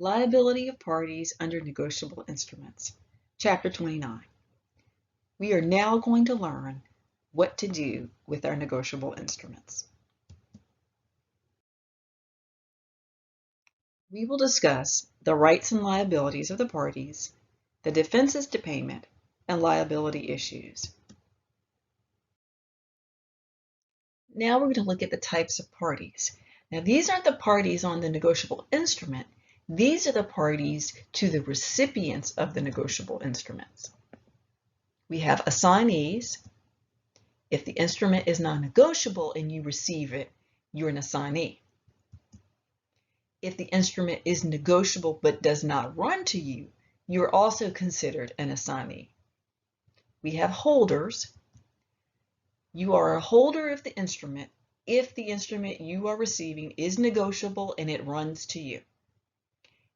Liability of parties under negotiable instruments. Chapter 29. We are now going to learn what to do with our negotiable instruments. We will discuss the rights and liabilities of the parties, the defenses to payment, and liability issues. Now we're going to look at the types of parties. Now these aren't the parties on the negotiable instrument. These are the parties to the recipients of the negotiable instruments. We have assignees. If the instrument is non-negotiable and you receive it, you're an assignee. If the instrument is negotiable but does not run to you, you're also considered an assignee. We have holders. You are a holder of the instrument if the instrument you are receiving is negotiable and it runs to you.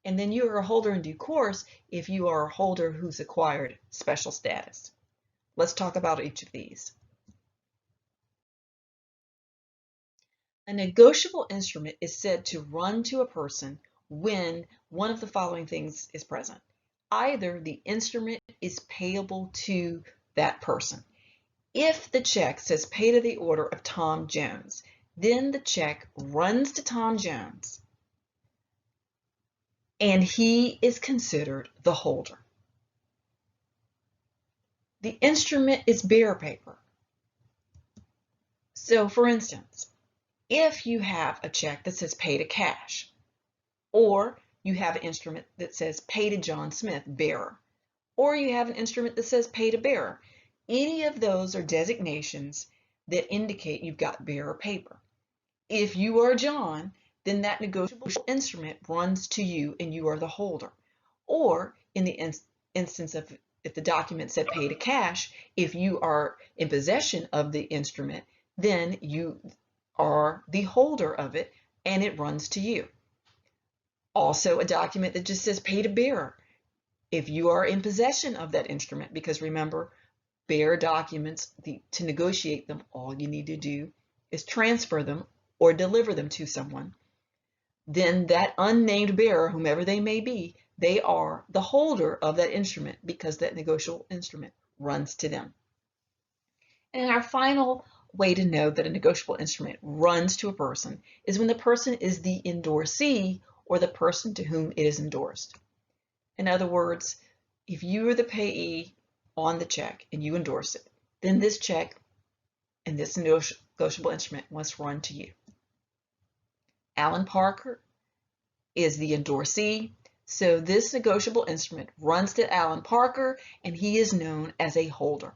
And then you are a holder in due course if you are a holder who's acquired special status. Let's talk about each of these. A negotiable instrument is said to run to a person when one of the following things is present. Either the instrument is payable to that person. If the check says pay to the order of Tom Jones, then the check runs to Tom Jones and he is considered the holder. The instrument is bearer paper. So for instance, if you have a check that says pay to cash, or you have an instrument that says pay to John Smith, bearer, or you have an instrument that says pay to bearer, any of those are designations that indicate you've got bearer paper. If you are John, then that negotiable instrument runs to you and you are the holder. Or in the instance of if the document said pay to cash, if you are in possession of the instrument, then you are the holder of it and it runs to you. Also a document that just says pay to bearer. If you are in possession of that instrument, because remember, bearer documents, to negotiate them, all you need to do is transfer them or deliver them to someone. Then that unnamed bearer, whomever they may be, they are the holder of that instrument because that negotiable instrument runs to them. And our final way to know that a negotiable instrument runs to a person is when the person is the endorsee or the person to whom it is endorsed. In other words, if you are the payee on the check and you endorse it, then this check and this negotiable instrument must run to you. Alan Parker is the endorsee, so this negotiable instrument runs to Alan Parker and he is known as a holder.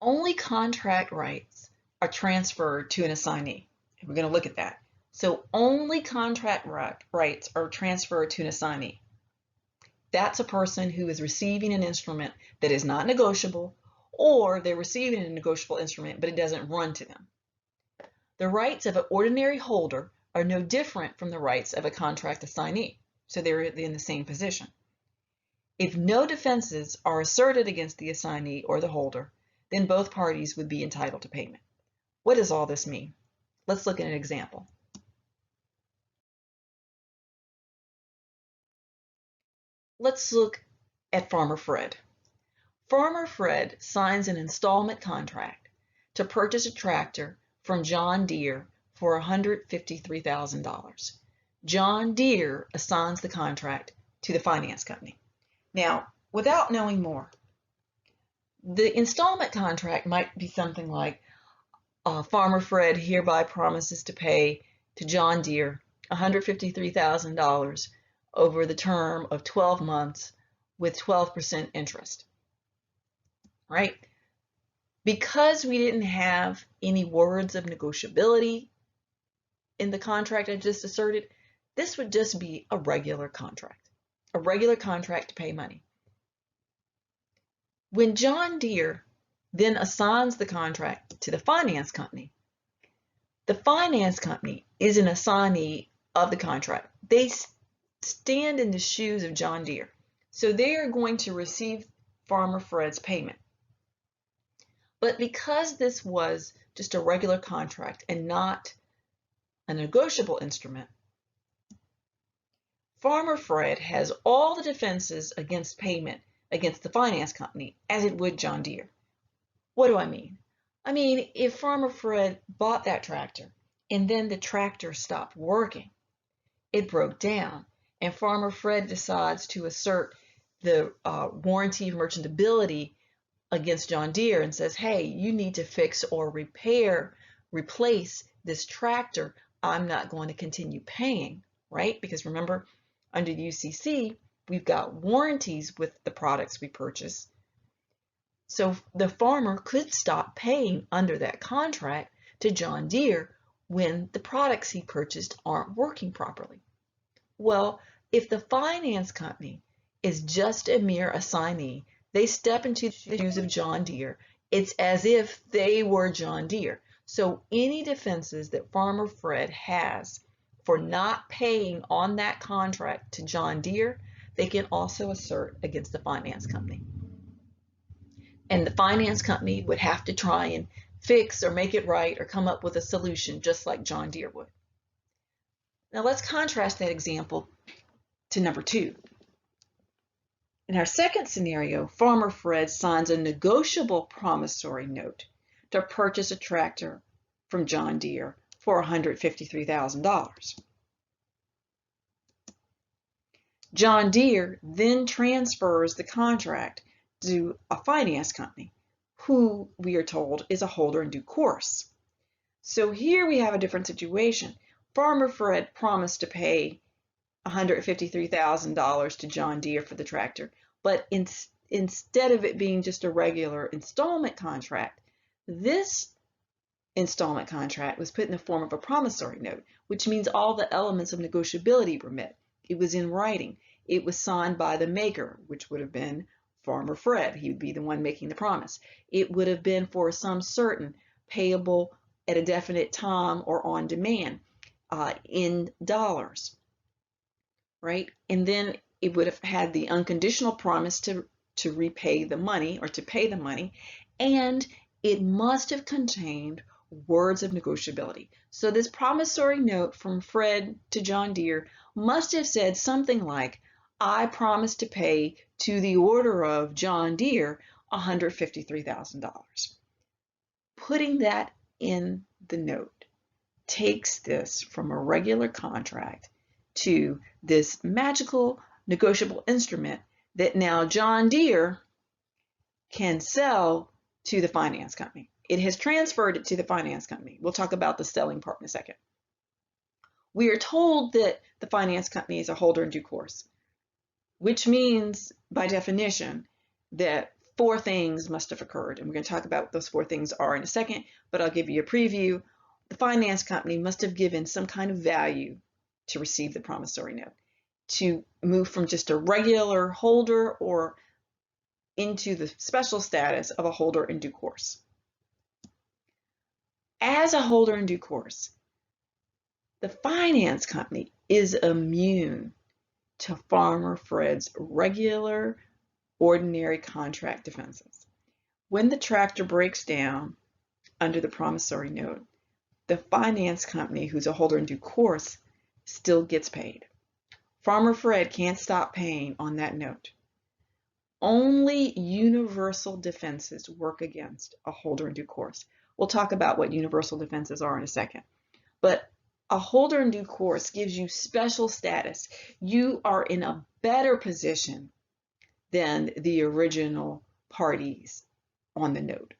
Only contract rights are transferred to an assignee. And we're going to look at that. So only contract rights are transferred to an assignee. That's a person who is receiving an instrument that is not negotiable, or they're receiving a negotiable instrument, but it doesn't run to them. The rights of an ordinary holder are no different from the rights of a contract assignee, so they're in the same position. If no defenses are asserted against the assignee or the holder, then both parties would be entitled to payment. What does all this mean? Let's look at an example. Let's look at Farmer Fred. Farmer Fred signs an installment contract to purchase a tractor from John Deere for $153,000. John Deere assigns the contract to the finance company. Now, without knowing more, the installment contract might be something like Farmer Fred hereby promises to pay to John Deere $153,000 over the term of 12 months with 12% interest, right? Because we didn't have any words of negotiability in the contract I just asserted, this would just be a regular contract to pay money. When John Deere then assigns the contract to the finance company is an assignee of the contract. They stand in the shoes of John Deere. So they are going to receive Farmer Fred's payment. But because this was just a regular contract and not a negotiable instrument, Farmer Fred has all the defenses against payment against the finance company as it would John Deere. What do I mean? I mean, if Farmer Fred bought that tractor and then the tractor stopped working, it broke down, and Farmer Fred decides to assert the warranty of merchantability against John Deere and says, hey, you need to fix or replace this tractor. I'm not going to continue paying, right? Because remember, under the UCC, we've got warranties with the products we purchase. So the farmer could stop paying under that contract to John Deere when the products he purchased aren't working properly. Well, if the finance company is just a mere assignee, they step into the shoes of John Deere. It's as if they were John Deere. So any defenses that Farmer Fred has for not paying on that contract to John Deere, they can also assert against the finance company. And the finance company would have to try and fix or make it right or come up with a solution just like John Deere would. Now let's contrast that example to number 2. In our second scenario, Farmer Fred signs a negotiable promissory note to purchase a tractor from John Deere for $153,000. John Deere then transfers the contract to a finance company, who we are told is a holder in due course. So here we have a different situation. Farmer Fred promised to pay $153,000 to John Deere for the tractor, but instead of it being just a regular installment contract, this installment contract was put in the form of a promissory note, which means all the elements of negotiability were met. It was in writing. It was signed by the maker, which would have been Farmer Fred. He would be the one making the promise. It would have been for some certain payable at a definite time or on demand in dollars, right? And then it would have had the unconditional promise to repay the money or to pay the money, and it must have contained words of negotiability. So this promissory note from Fred to John Deere must have said something like, I promise to pay to the order of John Deere $153,000. Putting that in the note takes this from a regular contract to this magical negotiable instrument that now John Deere can sell to the finance company. It has transferred it to the finance company. We'll talk about the selling part in a second. We are told that the finance company is a holder in due course, which means by definition that 4 things must have occurred. And we're going to talk about what those 4 things are in a second, but I'll give you a preview. The finance company must have given some kind of value to receive the promissory note, to move from just a regular holder or into the special status of a holder in due course. As a holder in due course, the finance company is immune to Farmer Fred's regular, ordinary contract defenses. When the tractor breaks down under the promissory note, the finance company, who's a holder in due course, still gets paid. Farmer Fred can't stop paying on that note. Only universal defenses work against a holder in due course. We'll talk about what universal defenses are in a second. But a holder in due course gives you special status. You are in a better position than the original parties on the note.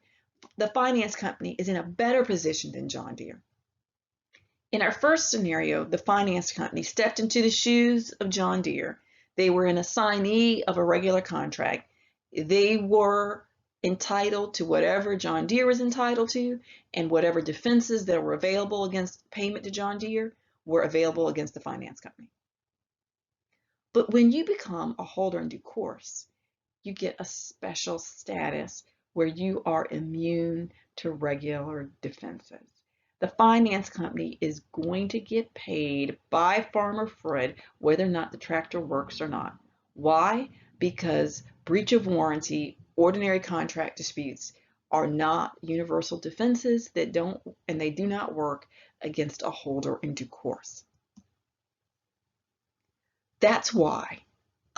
The finance company is in a better position than John Deere. In our first scenario, the finance company stepped into the shoes of John Deere. They were an assignee of a regular contract. They were entitled to whatever John Deere was entitled to, and whatever defenses that were available against payment to John Deere were available against the finance company. But when you become a holder in due course, you get a special status where you are immune to regular defenses. The finance company is going to get paid by Farmer Fred whether or not the tractor works or not. Why? Because breach of warranty, ordinary contract disputes are not universal defenses that they do not work against a holder in due course. That's why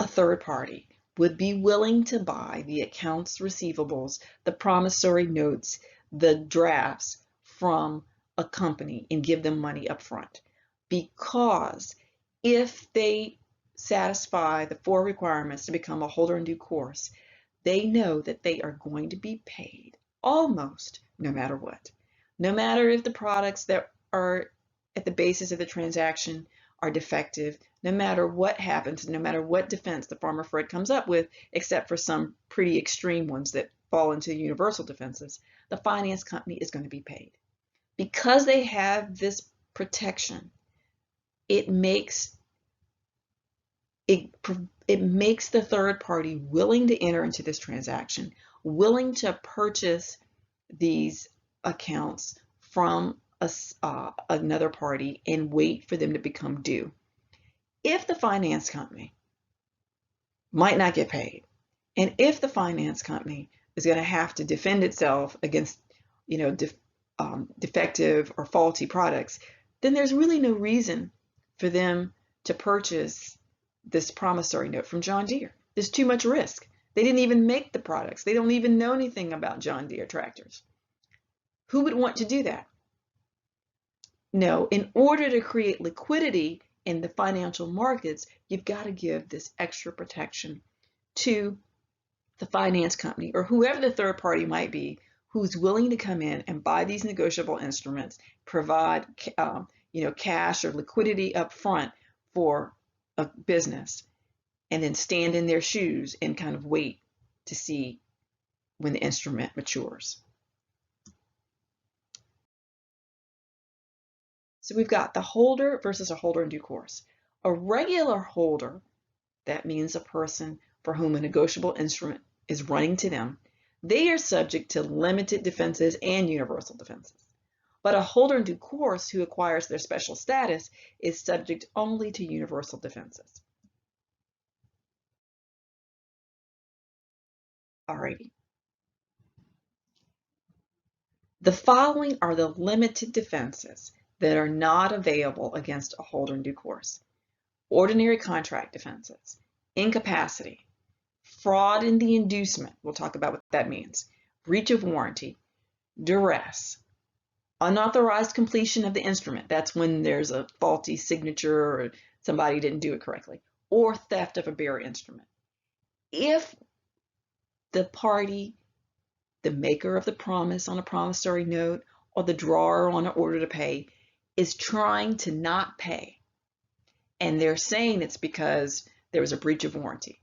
a third party would be willing to buy the accounts receivables, the promissory notes, the drafts from a company and give them money up front. Because if they satisfy the 4 requirements to become a holder in due course, they know that they are going to be paid almost no matter what. No matter if the products that are at the basis of the transaction are defective, no matter what happens, no matter what defense the farmer Fred comes up with, except for some pretty extreme ones that fall into universal defenses, the finance company is going to be paid. Because they have this protection, it makes the third party willing to enter into this transaction, willing to purchase these accounts from another party and wait for them to become due. If the finance company might not get paid, and if the finance company is going to have to defend itself against, defective or faulty products, then there's really no reason for them to purchase this promissory note from John Deere. There's too much risk. They didn't even make the products. They don't even know anything about John Deere tractors. Who would want to do that? No, in order to create liquidity in the financial markets, you've got to give this extra protection to the finance company or whoever the third party might be who's willing to come in and buy these negotiable instruments, provide cash or liquidity up front for a business, and then stand in their shoes and kind of wait to see when the instrument matures. So we've got the holder versus a holder in due course. A regular holder, that means a person for whom a negotiable instrument is running to them, they are subject to limited defenses and universal defenses. But a holder in due course who acquires their special status is subject only to universal defenses. Alrighty. The following are the limited defenses that are not available against a holder in due course. Ordinary contract defenses, incapacity, fraud in the inducement, we'll talk about what that means, breach of warranty, duress, unauthorized completion of the instrument, that's when there's a faulty signature or somebody didn't do it correctly, or theft of a bearer instrument. If the party, the maker of the promise on a promissory note, or the drawer on an order to pay, is trying to not pay, and they're saying it's because there was a breach of warranty,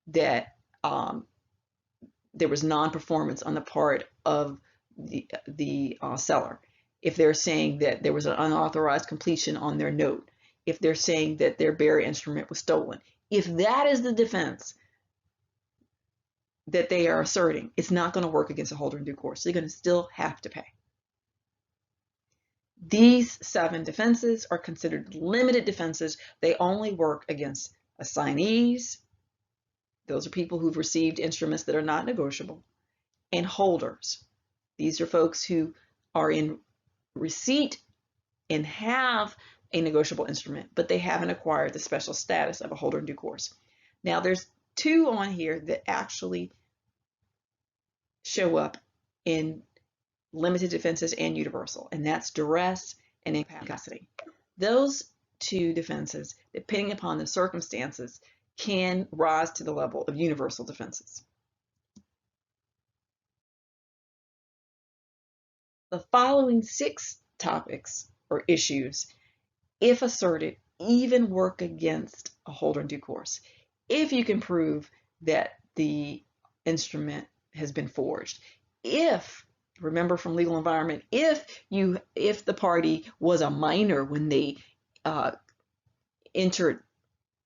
that there was non-performance on the part of the seller, if they're saying that there was an unauthorized completion on their note, if they're saying that their bearer instrument was stolen, if that is the defense that they are asserting, it's not going to work against a holder in due course. They're going to still have to pay. These 7 defenses are considered limited defenses. They only work against assignees, those are people who've received instruments that are not negotiable, and holders. These are folks who are in receipt and have a negotiable instrument, but they haven't acquired the special status of a holder in due course. Now there's 2 on here that actually show up in limited defenses and universal, and that's duress and incapacity. Those 2 defenses, depending upon the circumstances, can rise to the level of universal defenses. The following 6 topics or issues, if asserted, even work against a holder in due course, if you can prove that the instrument has been forged. If, remember from legal environment, if the party was a minor when they entered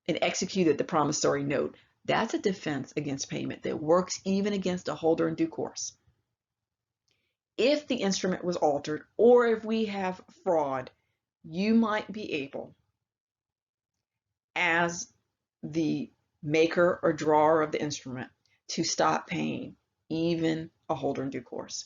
and executed the promissory note, that's a defense against payment that works even against a holder in due course. If the instrument was altered, or if we have fraud, you might be able, as the maker or drawer of the instrument, to stop paying even a holder in due course.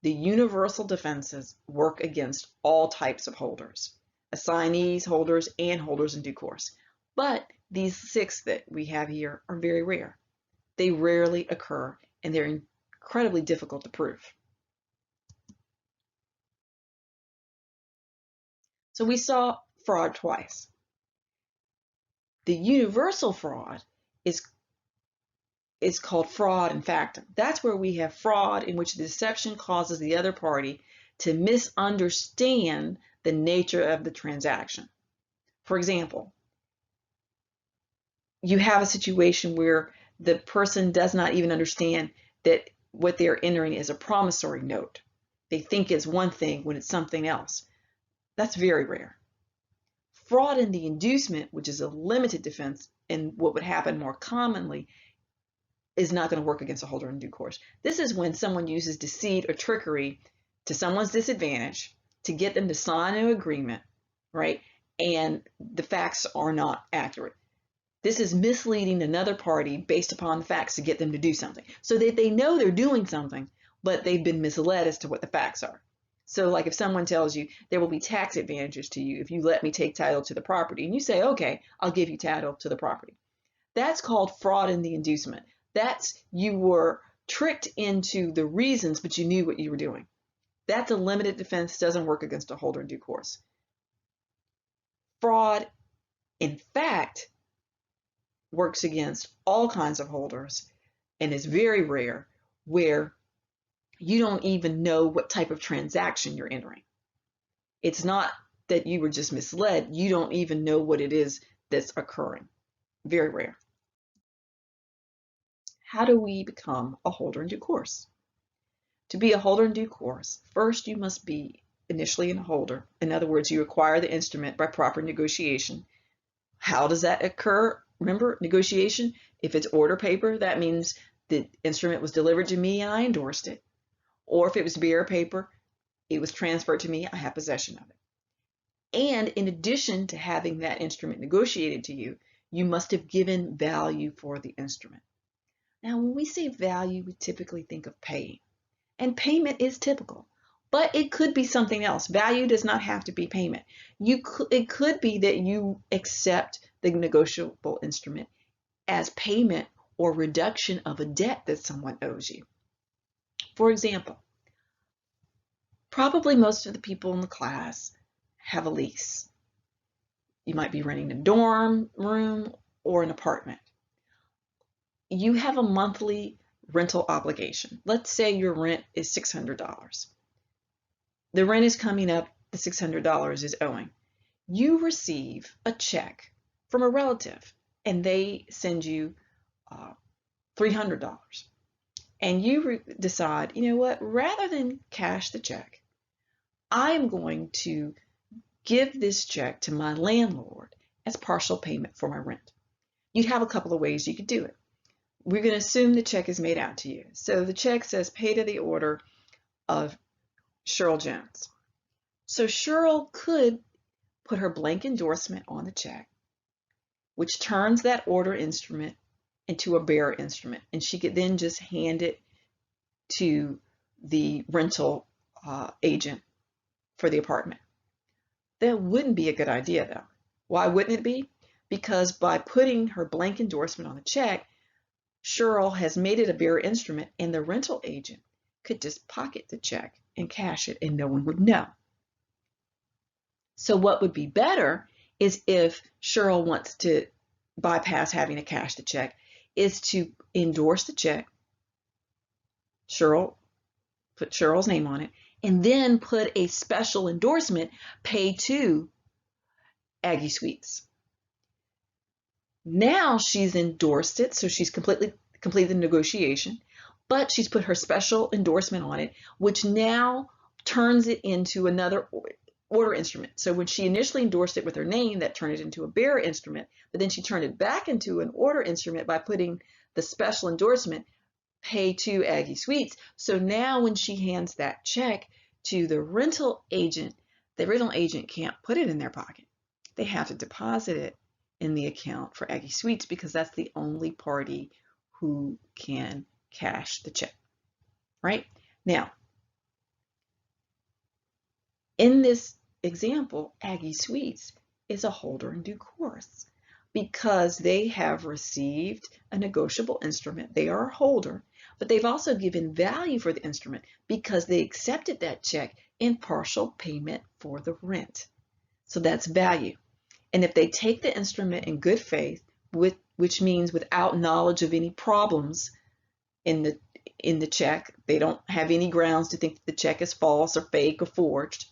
The universal defenses work against all types of holders, assignees, holders, and holders in due course. But these 6 that we have here are very rare. They rarely occur, and they're incredibly difficult to prove. So we saw fraud twice. The universal fraud is called fraud in factum. That's where we have fraud in which the deception causes the other party to misunderstand the nature of the transaction. For example, you have a situation where the person does not even understand that what they're entering is a promissory note. They think it's one thing when it's something else. That's very rare. Fraud in the inducement, which is a limited defense and what would happen more commonly, is not going to work against a holder in due course. This is when someone uses deceit or trickery to someone's disadvantage to get them to sign an agreement, right? And the facts are not accurate. This is misleading another party based upon the facts to get them to do something. So that they know they're doing something, but they've been misled as to what the facts are. So like if someone tells you there will be tax advantages to you if you let me take title to the property, and you say, okay, I'll give you title to the property. That's called fraud in the inducement. That's you were tricked into the reasons, but you knew what you were doing. That's a limited defense, doesn't work against a holder in due course. Fraud, in fact, works against all kinds of holders and is very rare, where you don't even know what type of transaction you're entering. It's not that you were just misled. You don't even know what it is that's occurring. Very rare. How do we become a holder in due course? To be a holder in due course, first you must be initially a holder. In other words, you acquire the instrument by proper negotiation. How does that occur? Remember, negotiation, if it's order paper, that means the instrument was delivered to me and I endorsed it. Or if it was bearer paper, it was transferred to me, I have possession of it. And in addition to having that instrument negotiated to you, you must have given value for the instrument. Now, when we say value, we typically think of paying. And payment is typical, but it could be something else. Value does not have to be payment. It could be that you accept the negotiable instrument as payment or reduction of a debt that someone owes you. For example, probably most of the people in the class have a lease. You might be renting a dorm room or an apartment. You have a monthly rental obligation. Let's say your rent is $600. The rent is coming up, the $600 is owing. You receive a check from a relative and they send you $300. And you decide, you know what, rather than cash the check, I'm going to give this check to my landlord as partial payment for my rent. You'd have a couple of ways you could do it. We're going to assume the check is made out to you. So the check says pay to the order of Cheryl Jones. So Cheryl could put her blank endorsement on the check, which turns that order instrument into a bearer instrument. And she could then just hand it to the rental agent for the apartment. That wouldn't be a good idea though. Why wouldn't it be? Because by putting her blank endorsement on the check, Cheryl has made it a bearer instrument and the rental agent could just pocket the check and cash it and no one would know. So what would be better is if Cheryl wants to bypass having to cash the check, is to endorse the check, put Cheryl's name on it, and then put a special endorsement, pay to Aggie Sweets. Now she's endorsed it, so she's completed the negotiation, but she's put her special endorsement on it, which now turns it into another order instrument. So when she initially endorsed it with her name, that turned it into a bearer instrument, but then she turned it back into an order instrument by putting the special endorsement, pay to Aggie Sweets. So now when she hands that check to the rental agent can't put it in their pocket. They have to deposit it in the account for Aggie Sweets because that's the only party who can cash the check. right? Now, in this example, Aggie Sweets is a holder in due course because they have received a negotiable instrument. They are a holder, but they've also given value for the instrument because they accepted that check in partial payment for the rent. So that's value. And if they take the instrument in good faith, which means without knowledge of any problems in the check, they don't have any grounds to think that the check is false or fake or forged,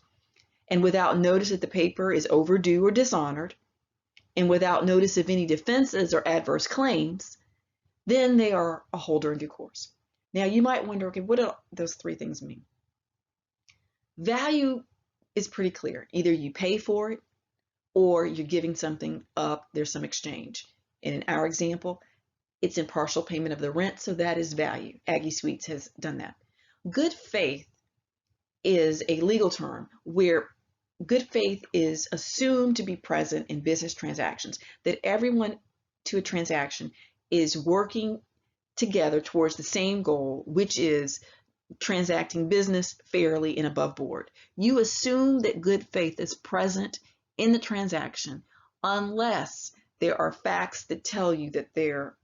and without notice that the paper is overdue or dishonored, and without notice of any defenses or adverse claims, then they are a holder in due course. Now you might wonder, okay, what do those three things mean? Value is pretty clear. Either you pay for it or you're giving something up, there's some exchange. And in our example, it's in partial payment of the rent, so that is value. Aggie Sweets has done that. Good faith is a legal term where good faith is assumed to be present in business transactions, that everyone to a transaction is working together towards the same goal, which is transacting business fairly and above board. You assume that good faith is present in the transaction unless there are facts that tell you that there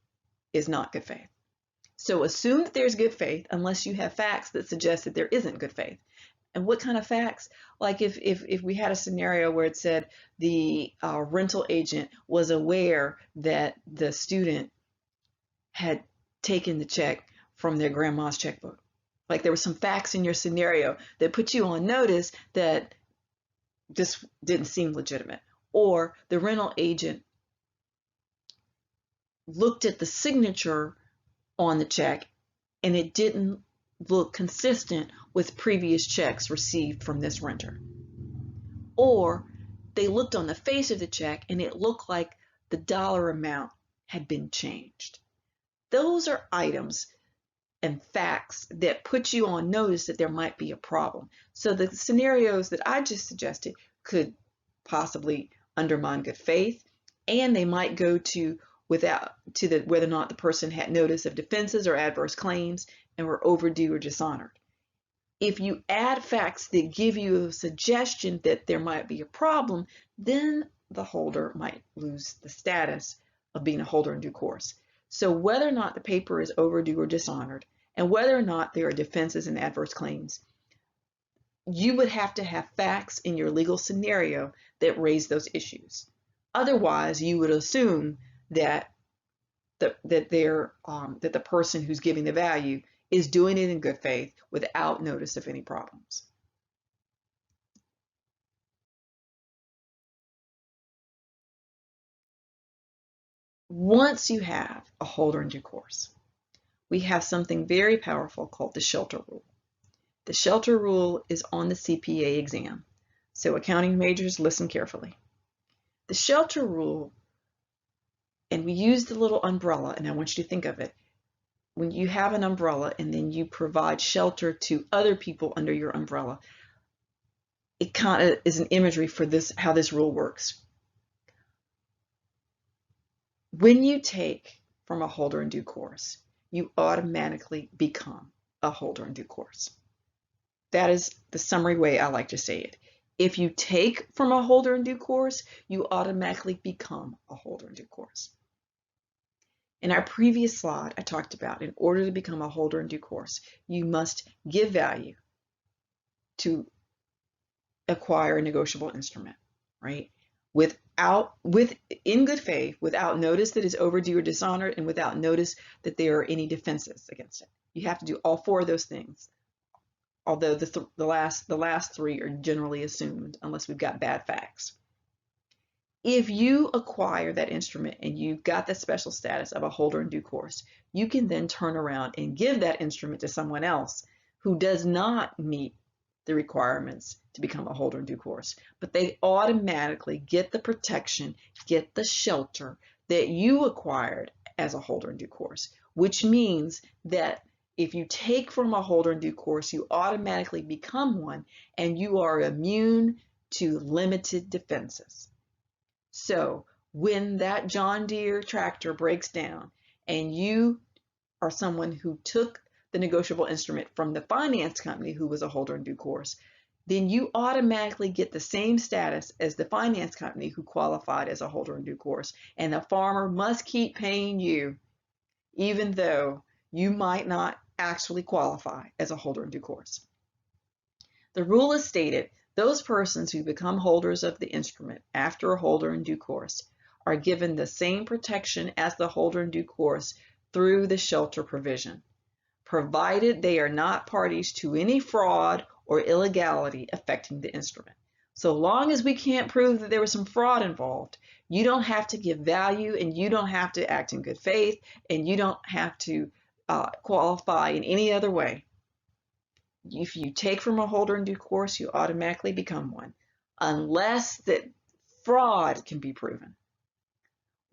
is not good faith. So assume that there's good faith unless you have facts that suggest that there isn't good faith. And what kind of facts? Like if we had a scenario where it said the rental agent was aware that the student had taken the check from their grandma's checkbook. Like there were some facts in your scenario that put you on notice that this didn't seem legitimate. Or the rental agent looked at the signature on the check and it didn't look consistent with previous checks received from this renter. Or they looked on the face of the check and it looked like the dollar amount had been changed. Those are items and facts that put you on notice that there might be a problem. So the scenarios that I just suggested could possibly undermine good faith, and they might go to whether or not the person had notice of defenses or adverse claims and were overdue or dishonored. If you add facts that give you a suggestion that there might be a problem, then the holder might lose the status of being a holder in due course. So whether or not the paper is overdue or dishonored, and whether or not there are defenses and adverse claims, you would have to have facts in your legal scenario that raise those issues. Otherwise, you would assume that the person who's giving the value is doing it in good faith without notice of any problems. Once you have a holder in due course, we have something very powerful called the shelter rule. The shelter rule is on the CPA exam, so accounting majors, listen carefully. The shelter rule, and we use the little umbrella, and I want you to think of it. When you have an umbrella and then you provide shelter to other people under your umbrella, it kind of is an imagery for this, how this rule works. When you take from a holder in due course, you automatically become a holder in due course. That is the summary way I like to say it. If you take from a holder in due course, you automatically become a holder in due course. In our previous slide, I talked about in order to become a holder in due course, you must give value to acquire a negotiable instrument, right? In good faith, without notice that is overdue or dishonored, and without notice that there are any defenses against it. You have to do all four of those things. Although the last three are generally assumed unless we've got bad facts. If you acquire that instrument and you've got the special status of a holder in due course, you can then turn around and give that instrument to someone else who does not meet the requirements to become a holder in due course, but they automatically get the protection, get the shelter that you acquired as a holder in due course, which means that if you take from a holder in due course, you automatically become one and you are immune to limited defenses. So when that John Deere tractor breaks down and you are someone who took the negotiable instrument from the finance company who was a holder in due course, then you automatically get the same status as the finance company who qualified as a holder in due course, and the farmer must keep paying you even though you might not actually qualify as a holder in due course. The rule is stated, those persons who become holders of the instrument after a holder in due course are given the same protection as the holder in due course through the shelter provision, provided they are not parties to any fraud or illegality affecting the instrument. So long as we can't prove that there was some fraud involved, you don't have to give value, and you don't have to act in good faith, and you don't have to qualify in any other way. If you take from a holder in due course, you automatically become one, unless that fraud can be proven.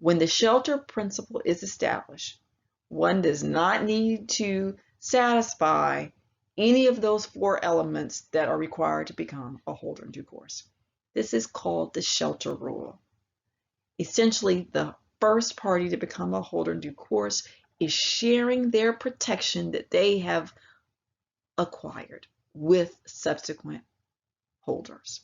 When the shelter principle is established, one does not need to satisfy any of those 4 elements that are required to become a holder in due course. This is called the shelter rule. Essentially, the first party to become a holder in due course is sharing their protection that they have acquired with subsequent holders.